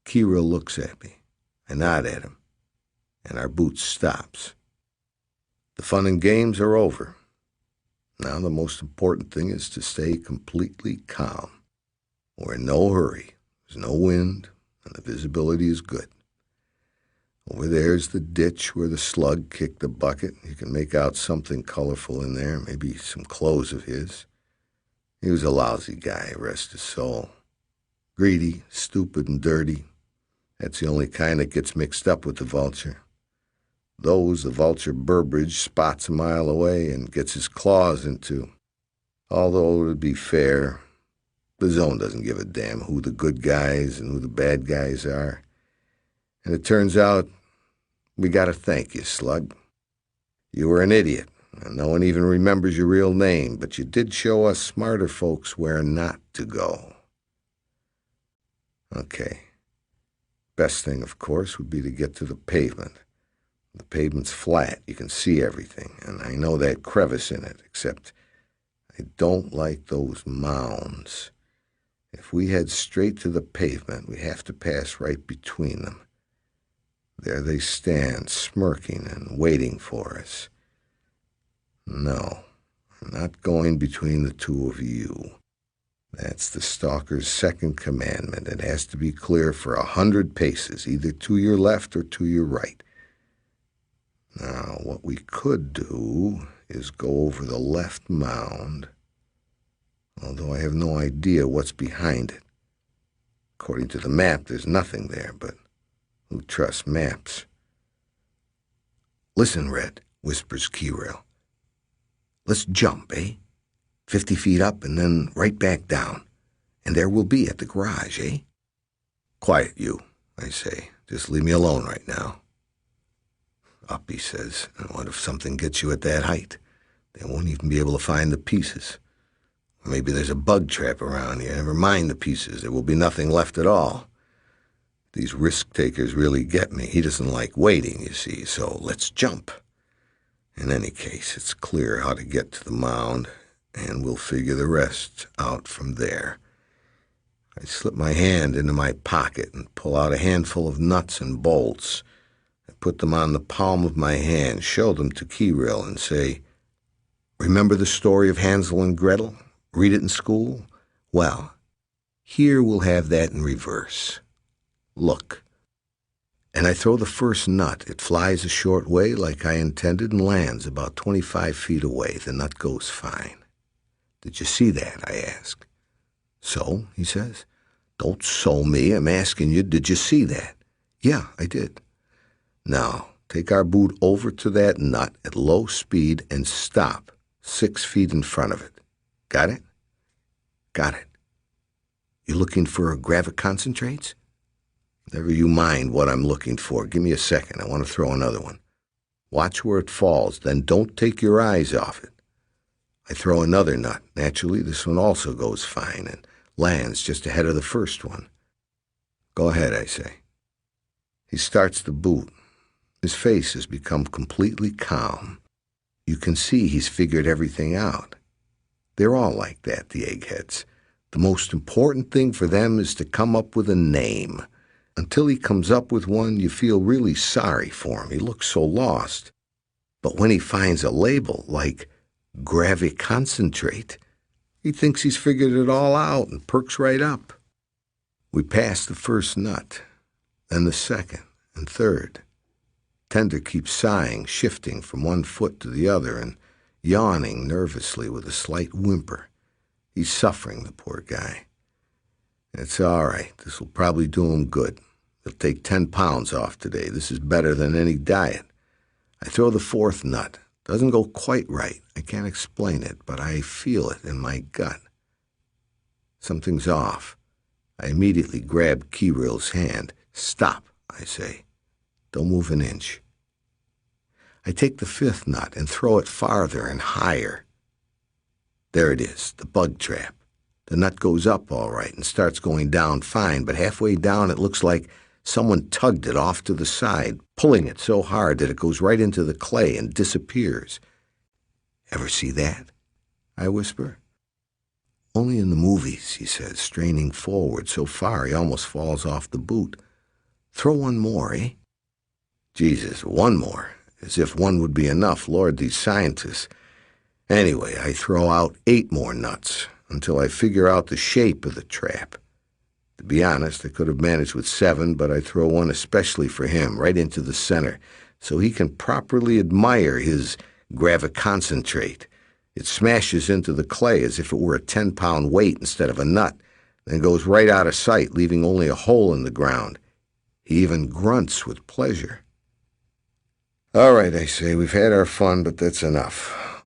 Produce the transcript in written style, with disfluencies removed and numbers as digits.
Kirill looks at me. I nod at him, and our boot stops. The fun and games are over. Now the most important thing is to stay completely calm. We're in no hurry. There's no wind, and the visibility is good. Over there's the ditch where the slug kicked the bucket. You can make out something colorful in there, maybe some clothes of his. He was a lousy guy, rest his soul. Greedy, stupid, and dirty. That's the only kind that gets mixed up with the vulture. Those the vulture Burbridge spots a mile away and gets his claws into. Although, to be fair, the zone doesn't give a damn who the good guys and who the bad guys are. And it turns out we got to thank you, Slug. You were an idiot, and no one even remembers your real name, but you did show us smarter folks where not to go. Okay. Best thing, of course, would be to get to the pavement. The pavement's flat. You can see everything, and I know that crevice in it, except I don't like those mounds. If we head straight to the pavement, we have to pass right between them. There they stand, smirking and waiting for us. No, I'm not going between the two of you. That's the stalker's second commandment. It has to be clear for 100 paces, either to your left or to your right. Now, what we could do is go over the left mound, although I have no idea what's behind it. According to the map, there's nothing there, but who trusts maps? Listen, Red, whispers Kirill. Let's jump, eh? 50 feet up and then right back down. And there we'll be at the garage, eh? Quiet, you, I say. Just leave me alone right now. Up, he says. And what if something gets you at that height? They won't even be able to find the pieces. Maybe there's a bug trap around here. Never mind the pieces. There will be nothing left at all. These risk-takers really get me. He doesn't like waiting, you see, so let's jump. In any case, it's clear how to get to the mound, and we'll figure the rest out from there. I slip my hand into my pocket and pull out a handful of nuts and bolts. I put them on the palm of my hand, show them to Kirill, and say, "Remember the story of Hansel and Gretel? Read it in school? Well, here we'll have that in reverse. Look." And I throw the first nut. It flies a short way like I intended and lands about 25 feet away. The nut goes fine. "Did you see that?" I ask. "So?" he says. "Don't so me. I'm asking you, did you see that?" "Yeah, I did." "Now, take our boot over to that nut at low speed and stop 6 feet in front of it. Got it?" "Got it." "You looking for graviconcentrates?" "Never you mind what I'm looking for. Give me a second. I want to throw another one. Watch where it falls, then don't take your eyes off it." I throw another nut. Naturally, this one also goes fine and lands just ahead of the first one. "Go ahead," I say. He starts the boot. His face has become completely calm. You can see he's figured everything out. They're all like that, the eggheads. The most important thing for them is to come up with a name. Until he comes up with one, you feel really sorry for him. He looks so lost. But when he finds a label like graviconcentrate, he thinks he's figured it all out and perks right up. We pass the first nut, then the second and third. Tender keeps sighing, shifting from one foot to the other and yawning nervously with a slight whimper. He's suffering, the poor guy. "It's all right. This will probably do him good. He'll take 10 pounds off today. This is better than any diet." I throw the fourth nut. Doesn't go quite right. I can't explain it, but I feel it in my gut. Something's off. I immediately grab Kirill's hand. "Stop," I say. "Don't move an inch." I take the fifth nut and throw it farther and higher. There it is, the bug trap. The nut goes up all right and starts going down fine, but halfway down it looks like someone tugged it off to the side, pulling it so hard that it goes right into the clay and disappears. "Ever see that?" I whisper. "Only in the movies," he says, straining forward so far he almost falls off the boot. Throw one more, eh? Jesus, one more. As if one would be enough, Lord, these scientists. Anyway, I throw out 8 more nuts until I figure out the shape of the trap. To be honest, I could have managed with 7, but I throw one especially for him, right into the center, so he can properly admire his graviconcentrate. It smashes into the clay as if it were a 10-pound weight instead of a nut, then goes right out of sight, leaving only a hole in the ground. He even grunts with pleasure. All right, I say, we've had our fun, but that's enough.